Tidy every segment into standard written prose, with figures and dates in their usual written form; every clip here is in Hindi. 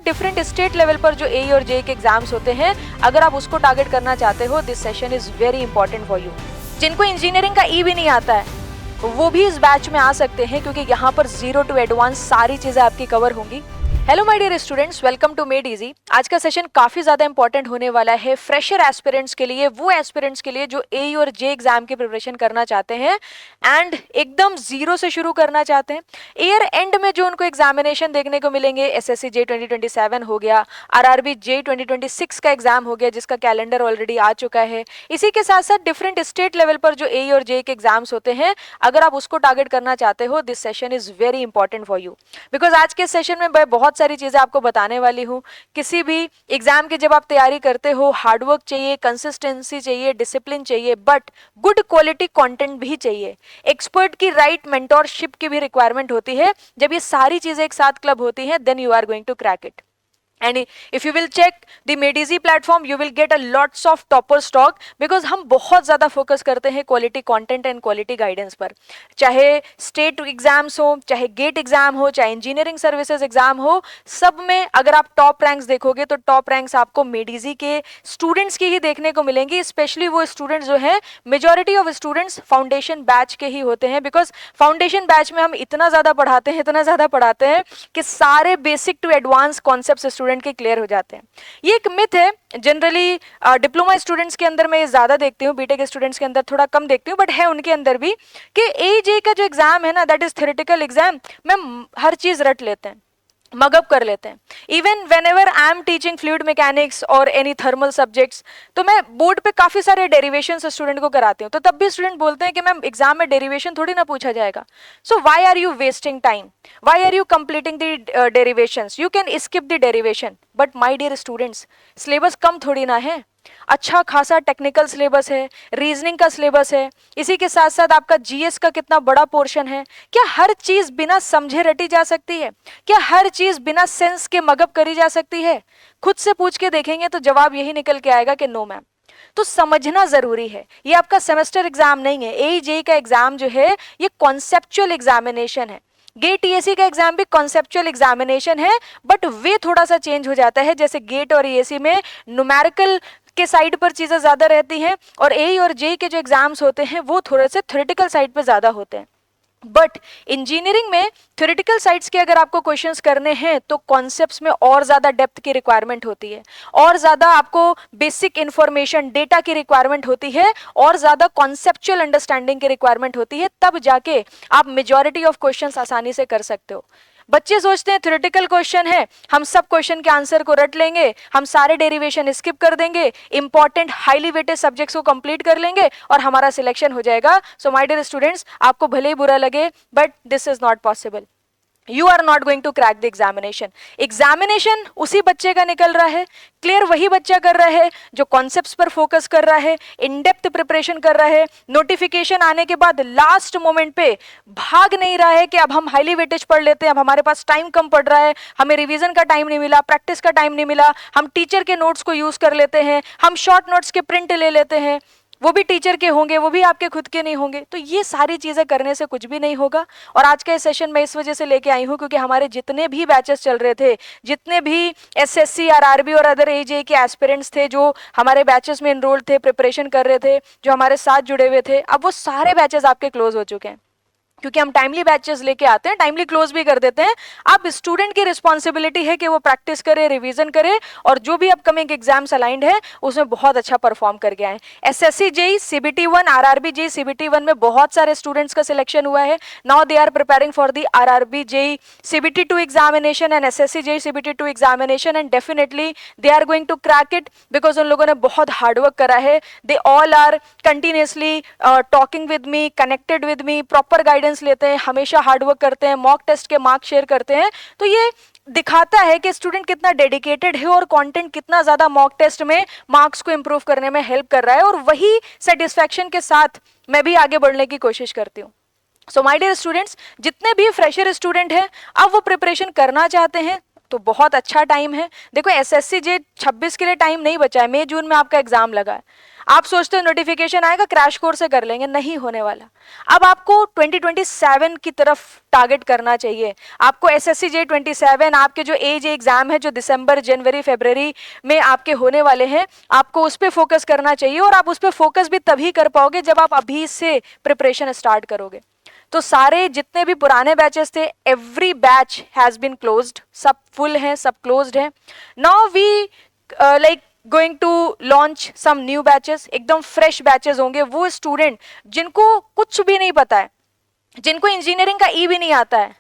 डिफरेंट स्टेट लेवल पर जो ए और जे के एग्जाम्स होते हैं, अगर आप उसको टारगेट करना चाहते हो, this session is very important for you. जिनको इंजीनियरिंग का ई भी नहीं आता है वो भी इस बैच में आ सकते हैं, क्योंकि यहाँ पर 0 टू एडवांस सारी चीजें आपकी कवर होंगी। Hello my dear students, welcome to Made Easy. आज का सेशन काफी ज्यादा इंपॉर्टेंट होने वाला है फ्रेशर एस्पिरेंट्स के लिए, वो एस्पिरेंट्स के लिए जो ए और जे एग्जाम की प्रिपरेशन करना चाहते हैं एंड एकदम जीरो से शुरू करना चाहते हैं। ईयर एंड में जो उनको एग्जामिनेशन देखने को मिलेंगे, एसएससी जे 2027 हो गया, आरआरबी जे 2026 का एग्जाम हो गया जिसका कैलेंडर ऑलरेडी आ चुका है। इसी के साथ साथ डिफरेंट स्टेट लेवल पर जो ए और जे के एग्जाम्स होते हैं, अगर आप उसको टारगेट करना चाहते हो, this session is very important for you. Because आज के सेशन में मैं बहुत सारी चीजें आपको बताने वाली हूँ। किसी भी एग्जाम की जब आप तैयारी करते हो, हार्डवर्क चाहिए, कंसिस्टेंसी चाहिए, डिसिप्लिन चाहिए, बट गुड क्वालिटी कंटेंट भी चाहिए। एक्सपर्ट की राइट मेंटोरशिप की भी रिक्वायरमेंट होती है। जब ये सारी चीजें एक साथ क्लब होती हैं, then you are going to crack it. And if you will check the MadeEasy platform, you will get a lots of topper stock, because हम बहुत ज़्यादा फोकस करते हैं quality content and quality guidance पर। चाहे स्टेट एग्जाम्स हो, चाहे गेट एग्जाम हो, चाहे इंजीनियरिंग सर्विसेज एग्जाम हो, सब में अगर आप टॉप रैंक्स देखोगे तो टॉप रैंक्स आपको MadeEasy के स्टूडेंट्स की ही देखने को मिलेंगी। स्पेशली वो स्टूडेंट्स जो हैं, majority of students foundation batch के ही होते हैं, बिकॉज फाउंडेशन बैच में हम इतना ज़्यादा पढ़ाते हैं कि सारे basic to advance concept student के क्लियर हो जाते हैं। ये एक मिथ है, जनरली डिप्लोमा स्टूडेंट्स के अंदर मैं ये ज्यादा देखती हूँ, बीटेक स्टूडेंट्स के अंदर थोड़ा कम देखती हूँ, बट है उनके अंदर भी, कि एजे का जो एग्जाम है ना, दैट इज थ्योरेटिकल एग्जाम, में हर चीज रट लेते हैं, मगअप कर लेते हैं। Even when ever I am teaching fluid mechanics और एनी थर्मल सब्जेक्ट्स, तो मैं बोर्ड पे काफी सारे डेरिवेशन स्टूडेंट को कराती हूँ, तो तब भी स्टूडेंट बोलते हैं कि मैम एग्जाम में डेरिवेशन थोड़ी ना पूछा जाएगा। So why are you wasting time, why are you completing the derivations, you can skip the derivation. But my dear students, syllabus कम थोड़ी ना है, अच्छा खासा टेक्निकल सिलेबस है, रीजनिंग का सिलेबस है, इसी के साथ साथ आपका जीएस का कितना बड़ा पोर्शन है। क्या हर चीज बिना समझे रटी जा सकती है? क्या हर चीज बिना सेंस के मगअप करी जा सकती है? खुद से पूछ के देखेंगे तो जवाब यही निकल के आएगा कि नो मैम। तो समझना जरूरी है। ये आपका सेमेस्टर एग्जाम नहीं है। एजे का एग्जाम जो है ये कॉन्सेप्चुअल एग्जामिनेशन है। गेट ईएसी का एग्जाम भी कॉन्सेप्चुअल एग्जामिनेशन है, बट वे थोड़ा सा चेंज हो जाता है। जैसे गेट और ईएसी में न्यूमेरिकल के साइड पर चीजें ज्यादा रहती हैं, और ए और जे के जो एग्जाम्स होते हैं वो थोड़े से थ्योरेटिकल साइड पे ज्यादा होते हैं। बट इंजीनियरिंग में थ्योरेटिकल साइड्स के अगर आपको क्वेश्चंस करने हैं तो कॉन्सेप्ट्स में और ज्यादा डेप्थ की रिक्वायरमेंट होती है, और ज्यादा आपको बेसिक इंफॉर्मेशन डेटा की रिक्वायरमेंट होती है, और ज्यादा कॉन्सेप्चुअल अंडरस्टैंडिंग की रिक्वायरमेंट होती है। तब जाके आप मेजॉरिटी ऑफ क्वेश्चंस आसानी से कर सकते हो। बच्चे सोचते हैं थ्योरेटिकल क्वेश्चन है, हम सब क्वेश्चन के आंसर को रट लेंगे, हम सारे डेरिवेशन स्किप कर देंगे, इंपॉर्टेंट हाईली वेटेड सब्जेक्ट्स को कंप्लीट कर लेंगे और हमारा सिलेक्शन हो जाएगा। सो माय डियर स्टूडेंट्स, आपको भले ही बुरा लगे, but this is not possible. You are not going to crack the examination. Examination उसी बच्चे का निकल रहा है, क्लियर वही बच्चा कर रहा है जो कॉन्सेप्ट्स पर फोकस कर रहा है, इन डेप्थ प्रिपरेशन कर रहा है। नोटिफिकेशन आने के बाद लास्ट मोमेंट पे भाग नहीं रहा है कि अब हम हाईली वेटेज पढ़ लेते हैं, अब हमारे पास टाइम कम पड़ रहा है, हमें रिवीजन का टाइम नहीं मिला, प्रैक्टिस का टाइम नहीं मिला, हम टीचर के नोट्स को यूज कर लेते हैं, हम शॉर्ट नोट्स के प्रिंट ले लेते हैं, वो भी टीचर के होंगे, वो भी आपके खुद के नहीं होंगे। तो ये सारी चीजें करने से कुछ भी नहीं होगा। और आज का सेशन मैं इस वजह से लेके आई हूँ क्योंकि हमारे जितने भी बैचेस चल रहे थे, जितने भी एसएससी, आरआरबी और अदर एजे के एस्पिरेंट्स थे जो हमारे बैचेस में एनरोल्ड थे, प्रिपरेशन कर रहे थे, जो हमारे साथ जुड़े हुए थे, अब वो सारे बैचेस आपके क्लोज हो चुके हैं, क्योंकि हम टाइमली बैचेस लेके आते हैं, टाइमली क्लोज भी कर देते हैं। अब स्टूडेंट की रिस्पॉन्सिबिलिटी है कि वो प्रैक्टिस करे, रिवीजन करे, और जो भी अपकमिंग एग्जाम्स अलाइंड है उसमें बहुत अच्छा परफॉर्म करके आए। SSC JE CBT 1, RRB JE CBT 1 में बहुत सारे स्टूडेंट्स का सिलेक्शन हुआ है। Now they are preparing for the RRB JE CBT 2 examination and SSC JE CBT 2 examination, and definitely they are going to crack it, because उन लोगों ने बहुत हार्डवर्क करा है। They all are continuously talking with me, connected with me, proper guidance लेते हैं, हमेशा हार्डवर्क करते हैं, मॉक टेस्ट के मार्क्स शेयर करते हैं। तो ये दिखाता है कि स्टूडेंट कितना डेडिकेटेड है और कंटेंट कितना ज्यादा मॉक टेस्ट में मार्क्स को इंप्रूव करने में हेल्प कर रहा है, और वही सेटिस्फैक्शन के साथ मैं भी आगे बढ़ने की कोशिश करती हूँ। सो माय डियर स्टूडेंट्स, जितने भी फ्रेशर स्टूडेंट हैं, अब वो प्रिपरेशन करना चाहते हैं तो बहुत अच्छा टाइम है। देखो एसएससी जे 26 के लिए टाइम नहीं बचा है, मई जून में आपका एग्जाम लगा है। आप सोचते हो नोटिफिकेशन आएगा क्रैश कोर्स से कर लेंगे, नहीं होने वाला। अब आपको 2027 की तरफ टारगेट करना चाहिए। आपको SSC J27 आपके जो AJ एग्जाम है जो दिसंबर जनवरी फरवरी में आपके होने वाले हैं, आपको उस पर फोकस करना चाहिए। और आप उस पर फोकस भी तभी कर पाओगे जब आप अभी से प्रिपरेशन स्टार्ट करोगे। तो सारे जितने भी पुराने बैचेस थे, every batch has been closed, सब फुल हैं, सब क्लोज्ड हैं। Now we like going to launch some new batches, एकदम फ्रेश बैचेस होंगे। वो स्टूडेंट जिनको कुछ भी नहीं पता है, जिनको इंजीनियरिंग का ई भी नहीं आता है,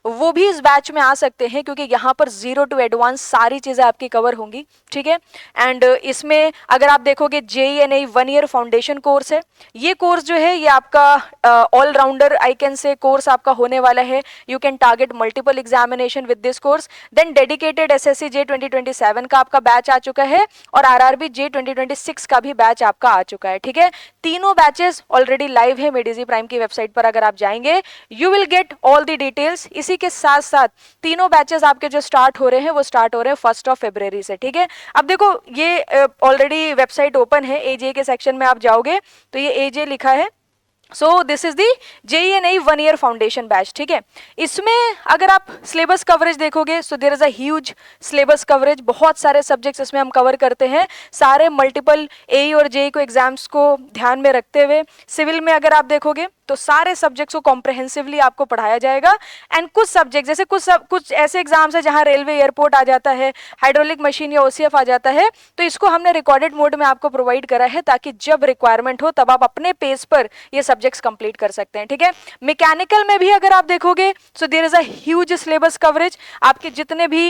वो भी इस बैच में आ सकते हैं, क्योंकि यहाँ पर 0 टू एडवांस सारी चीज़ें आपकी कवर होंगी, ठीक है। एंड इसमें अगर आप देखोगे JEE 1 ईयर फाउंडेशन कोर्स है। ये कोर्स जो है ये आपका all rounder I can say course आपका होने वाला है। You can target multiple examination with this course. Then dedicated SSC J 2027 का आपका बैच आ चुका है और RRB J 2026 का भी बैच आपका आ चुका है, ठीक है। तीनों बैचेस ऑलरेडी लाइव है मेडिजी प्राइम की वेबसाइट पर। अगर आप जाएंगे you will get all the details. इसी के साथ साथ तीनों बैचेस आपके जो स्टार्ट हो रहे हैं वो स्टार्ट हो रहे हैं 1 फरवरी से, ठीक है। अब देखो ये ऑलरेडी वेबसाइट ओपन है। AJ के सेक्शन में आप जाओगे तो ये AJ लिखा है। So this is the JEE 1 year foundation batch, ठीक है। इसमें अगर आप सिलेबस कवरेज देखोगे so there is a huge syllabus coverage. बहुत सारे सब्जेक्ट्स इसमें हम कवर करते हैं, सारे मल्टीपल AE और JEE को एग्जाम्स को ध्यान में रखते हुए। सिविल में अगर आप देखोगे तो सारे सब्जेक्ट्स को कॉम्प्रहेंसिवली आपको पढ़ाया जाएगा। एंड कुछ सब्जेक्ट जैसे कुछ ऐसे एग्जाम्स है जहां रेलवे एयरपोर्ट आ जाता है, हाइड्रोलिक मशीन या OCF आ जाता है, तो इसको हमने रिकॉर्डेड मोड में आपको प्रोवाइड करा है ताकि जब रिक्वायरमेंट हो तब आप अपने पेस पर ये सब्जेक्ट्स कंप्लीट कर सकते हैं, ठीक है। मैकेनिकल में भी अगर आप देखोगे so there is a huge syllabus coverage. आपके जितने भी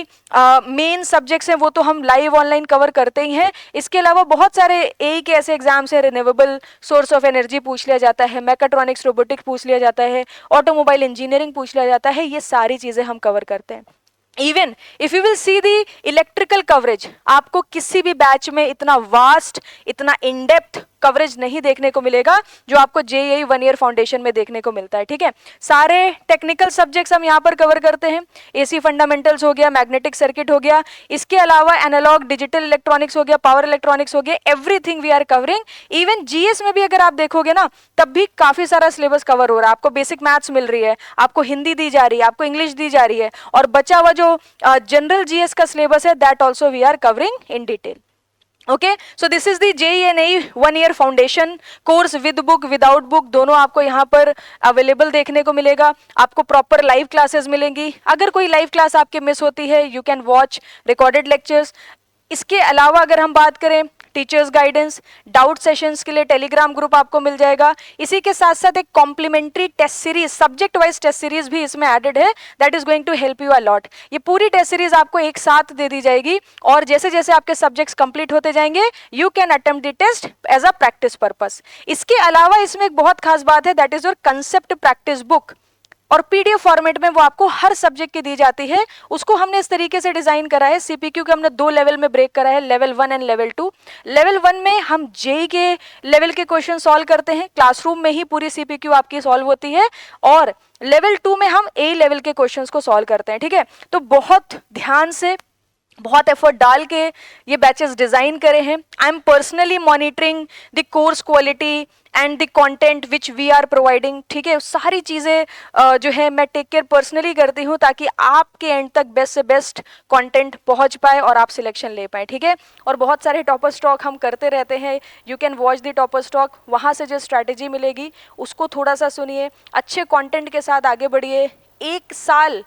मेन सब्जेक्ट्स हैं वो तो हम लाइव ऑनलाइन कवर करते ही हैं। इसके अलावा बहुत सारे AE के ऐसे एग्जाम्स हैं, रिन्यूएबल सोर्स ऑफ एनर्जी पूछ लिया जाता है, मैकेट्रॉनिक्स रोबोटिक्स पूछ लिया जाता है, ऑटोमोबाइल इंजीनियरिंग पूछ लिया जाता है। ये सारी चीजें हम कवर करते हैं। Even if you will see the electrical coverage, आपको किसी भी बैच में इतना वास्ट, इतना इन डेप्थ कवरेज नहीं देखने को मिलेगा जो आपको JEE 1 ईयर फाउंडेशन में देखने को मिलता है, ठीक है। सारे टेक्निकल सब्जेक्ट्स हम यहाँ पर कवर करते हैं। AC फंडामेंटल्स हो गया, मैग्नेटिक सर्किट हो गया, इसके अलावा एनालॉग डिजिटल इलेक्ट्रॉनिक्स हो गया, पावर इलेक्ट्रॉनिक्स हो गया, everything we are covering. Even GS में भी अगर आप देखोगे ना तब भी काफी सारा सिलेबस कवर हो रहा है। आपको बेसिक मैथ्स मिल रही है, आपको हिंदी दी जा रही है, आपको इंग्लिश दी जा रही है, और बचा हुआ जो जनरल GS का सिलेबस है that also we are covering in detail. Okay, so this is the JEE 1 year foundation course with book without book, दोनों आपको यहाँ पर अवेलेबल देखने को मिलेगा। आपको प्रॉपर लाइव क्लासेस मिलेंगी। अगर कोई लाइव क्लास आपके मिस होती है you can watch recorded lectures. इसके अलावा अगर हम बात करें टीचर्स गाइडेंस, डाउट सेशंस के लिए टेलीग्राम ग्रुप आपको मिल जाएगा। इसी के साथ साथ एक complimentary test series, subject wise test series भी इसमें एडेड है, that is going to help you a lot. ये पूरी टेस्ट सीरीज आपको एक साथ दे दी जाएगी और जैसे जैसे आपके सब्जेक्ट्स कंप्लीट होते जाएंगे you can attempt the test as a practice purpose. इसके अलावा इसमें एक बहुत खास बात है, that is your concept practice book, और PDF फॉर्मेट में वो आपको हर सब्जेक्ट की दी जाती है। उसको हमने इस तरीके से डिजाइन करा है, CPQ के हमने 2 लेवल में ब्रेक करा है, लेवल 1 एंड लेवल 2। लेवल 1 में हम JEE के लेवल के क्वेश्चन सॉल्व करते हैं, क्लासरूम में ही पूरी CPQ आपकी सॉल्व होती है, और लेवल 2 में हम AE लेवल के क्वेश्चंस को सॉल्व करते हैं, ठीक है। तो बहुत ध्यान से, बहुत एफर्ट डाल के ये बैचेस डिजाइन करे हैं। I am personally monitoring the course quality and the content which we are providing, ठीक है। सारी चीज़ें जो है मैं टेक केयर पर्सनली करती हूँ ताकि आपके एंड तक बेस्ट से बेस्ट कंटेंट पहुँच पाए और आप सिलेक्शन ले पाए, ठीक है। और बहुत सारे टॉपर स्टॉक हम करते रहते हैं, you can watch the topper stock, वहाँ से जो स्ट्रैटेजी मिलेगी उसको थोड़ा सा सुनिए, अच्छे कंटेंट के साथ आगे बढ़िए। 1 साल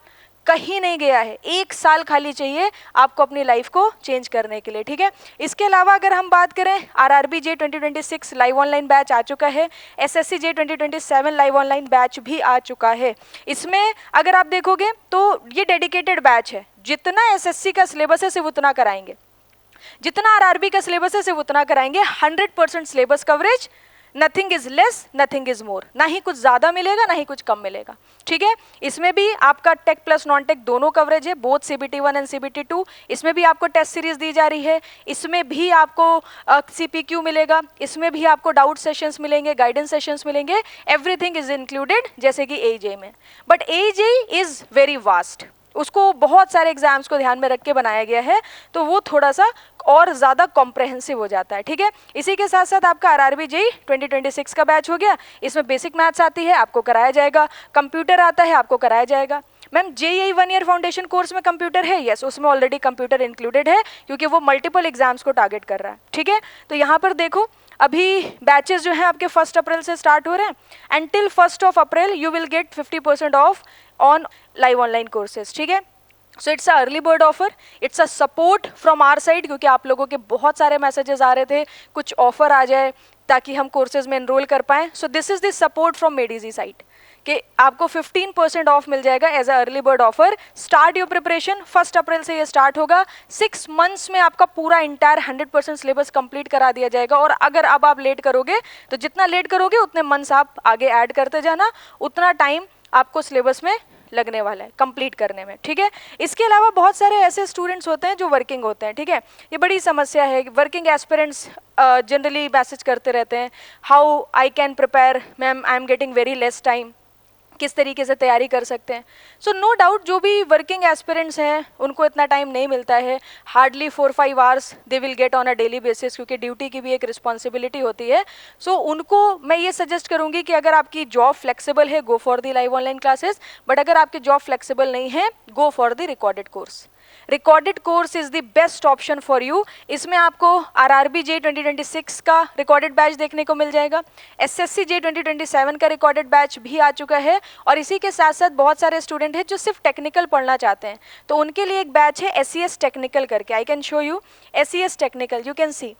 कहीं नहीं गया है, 1 साल खाली चाहिए आपको अपनी लाइफ को चेंज करने के लिए, ठीक है। इसके अलावा अगर हम बात करें RRB J 2026 live online batch आ चुका है, SSC J 2027 live online batch भी आ चुका है। इसमें अगर आप देखोगे तो ये डेडिकेटेड बैच है, जितना SSC का सिलेबस है सिर्फ उतना कराएंगे, जितना RRB का सिलेबस है सिर्फ उतना कराएंगे। 100% syllabus coverage, nothing is less nothing is more, ना ही कुछ ज़्यादा मिलेगा ना ही कुछ कम मिलेगा, ठीक है। इसमें भी आपका टेक प्लस नॉन टेक दोनों कवरेज है, बोथ CBT 1 एंड CBT 2। इसमें भी आपको टेस्ट सीरीज दी जा रही है, इसमें भी आपको CPQ मिलेगा, इसमें भी आपको डाउट सेशंस मिलेंगे, गाइडेंस सेशंस मिलेंगे, एवरीथिंग इज इंक्लूडेड जैसे कि AJ में। But AJ is very vast, उसको बहुत सारे एग्जाम्स को ध्यान में रख के बनाया गया है, तो वो थोड़ा सा और ज़्यादा कॉम्प्रहेंसिव हो जाता है, ठीक है। इसी के साथ साथ आपका आरआरबी जेईई 2026 का बैच हो गया। इसमें बेसिक मैथ्स आती है, आपको कराया जाएगा, कंप्यूटर आता है, आपको कराया जाएगा। Ma'am JEE 1 year foundation course में कंप्यूटर है? यस, उसमें ऑलरेडी कंप्यूटर इंक्लूडेड है क्योंकि वो मल्टीपल एग्जाम्स को टारगेट कर रहा है, ठीक है। तो यहाँ पर देखो अभी बैचेस जो हैं आपके 1 अप्रैल से स्टार्ट हो रहे हैं and till 1 April you will get 50% off on live online courses, ठीक है। So it's a early bird offer, it's a support from our side, क्योंकि आप लोगों के बहुत सारे मैसेजेस आ रहे थे कुछ ऑफर आ जाए ताकि हम कोर्सेज में एनरोल कर पाएँ। So this is the support from मेडीजी साइड कि आपको 15% ऑफ मिल जाएगा as a early bird offer. Start your preparation, 1 April से ये स्टार्ट होगा। 6 मंथ्स में आपका पूरा इंटायर 100% सिलेबस कंप्लीट करा दिया जाएगा। और अगर अब आप लेट करोगे तो जितना लेट करोगे उतने मंथ्स आप आगे ऐड करते जाना, उतना टाइम आपको सिलेबस में लगने वाला है कंप्लीट करने में, ठीक है। इसके अलावा बहुत सारे ऐसे स्टूडेंट्स होते हैं जो वर्किंग होते हैं, ठीक है। ये बड़ी समस्या है, वर्किंग एस्पिरेंट्स जनरली मैसेज करते रहते हैं, how I can prepare ma'am, I am getting very less time, किस तरीके से तैयारी कर सकते हैं। सो नो डाउट जो भी वर्किंग एस्पिरेंट्स हैं उनको इतना टाइम नहीं मिलता है, hardly 4-5 hours they will get on a daily basis, क्योंकि ड्यूटी की भी एक रिस्पॉन्सिबिलिटी होती है। सो उनको मैं ये सजेस्ट करूँगी कि अगर आपकी जॉब फ्लेक्सिबल है, go for the live online classes, but अगर आपकी जॉब फ्लेक्सिबल नहीं है, go for the recorded course. Recorded course is the best option for you. इसमें आपको आरआरबी जेईई 2026 का रिकॉर्डेड बैच देखने को मिल जाएगा, एसएससी जेईई 2027 का रिकॉर्डेड बैच भी आ चुका है, और इसी के साथ साथ बहुत सारे स्टूडेंट हैं जो सिर्फ टेक्निकल पढ़ना चाहते हैं, तो उनके लिए एक बैच है एसईएस टेक्निकल करके। I can show you SES technical, you can C,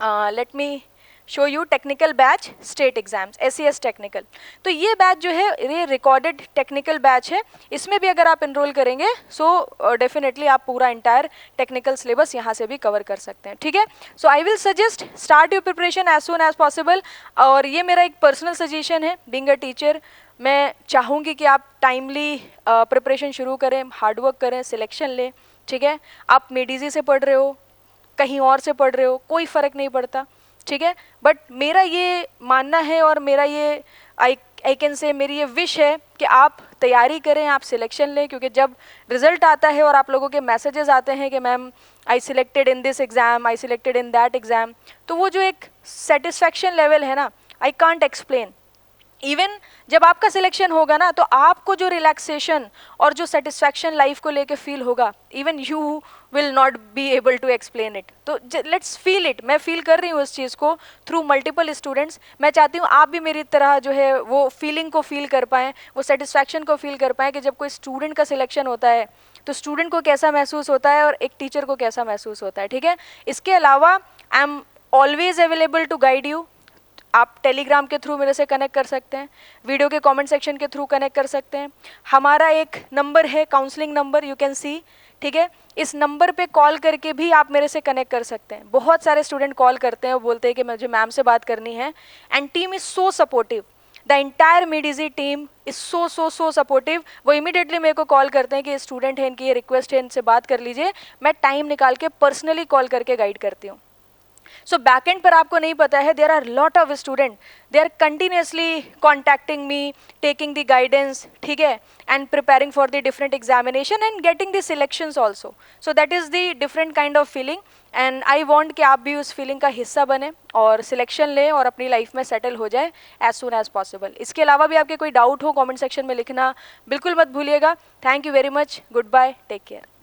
let me show you technical batch state exams, SES technical. तो ये बैच जो है ये रिकॉर्डेड टेक्निकल बैच है, इसमें भी अगर आप एनरोल करेंगे सो डेफिनेटली आप पूरा इंटायर टेक्निकल सिलेबस यहाँ से भी कवर कर सकते हैं, ठीक है। So I will suggest start your preparation as soon as possible, और ये मेरा एक पर्सनल सजेशन है। बीइंग अ टीचर मैं चाहूँगी कि आप टाइमली प्रिपरेशन शुरू करें, हार्डवर्क करें, सिलेक्शन लें, ठीक है। आप मेडीजी से पढ़ रहे हो, कहीं और से पढ़ रहे हो, कोई फ़र्क नहीं पड़ता, ठीक है। बट मेरा ये मानना है और मेरा ये आई कैन से मेरी ये विश है कि आप तैयारी करें, आप सिलेक्शन लें, क्योंकि जब रिजल्ट आता है और आप लोगों के मैसेजेस आते हैं कि ma'am I selected in this exam, I selected in that exam, तो वो जो एक सेटिस्फैक्शन लेवल है ना, आई कांट एक्सप्लेन। इवन जब आपका सिलेक्शन होगा ना तो आपको जो रिलैक्सेशन और जो सेटिस्फैक्शन लाइफ को लेके फील होगा, even you will not be able to explain it. तो लेट्स फील इट, मैं फील कर रही हूँ इस चीज़ को थ्रू मल्टीपल स्टूडेंट्स। मैं चाहती हूँ आप भी मेरी तरह जो है वो फीलिंग को फील कर पाएँ, वो सेटिस्फैक्शन को फील कर पाएँ कि जब कोई स्टूडेंट का सिलेक्शन होता है तो स्टूडेंट को कैसा महसूस होता है और एक टीचर को कैसा महसूस होता है, ठीक है। इसके अलावा I am always available to guide you. आप टेलीग्राम के थ्रू मेरे से कनेक्ट कर सकते हैं, वीडियो के कमेंट सेक्शन के थ्रू कनेक्ट कर सकते हैं। हमारा एक नंबर है counselling number, you can see, ठीक है। इस नंबर पे कॉल करके भी आप मेरे से कनेक्ट कर सकते हैं। बहुत सारे स्टूडेंट कॉल करते हैं, वो बोलते हैं कि मुझे मैम से बात करनी है, and team is so supportive, the entire मेडीजी टीम इज़ सो सपोर्टिव। वो इमीडिएटली मेरे को कॉल करते हैं कि ये स्टूडेंट है, इनकी ये रिक्वेस्ट है, इनसे बात कर लीजिए। मैं टाइम निकाल के पर्सनली कॉल करके गाइड करती हूँ। सो बैकएंड पर आपको नहीं पता है, there are lot of student, they are continuously contacting me, taking the guidance, ठीक है, and preparing for the different examination and getting the selections also. So that is the different kind of feeling, and I want कि आप भी उस फीलिंग का हिस्सा बने और सिलेक्शन लें और अपनी लाइफ में सेटल हो जाए एज सुन एज पॉसिबल। इसके अलावा भी आपके कोई डाउट हो कमेंट सेक्शन में लिखना बिल्कुल मत भूलिएगा। Thank you very much, good bye, take care.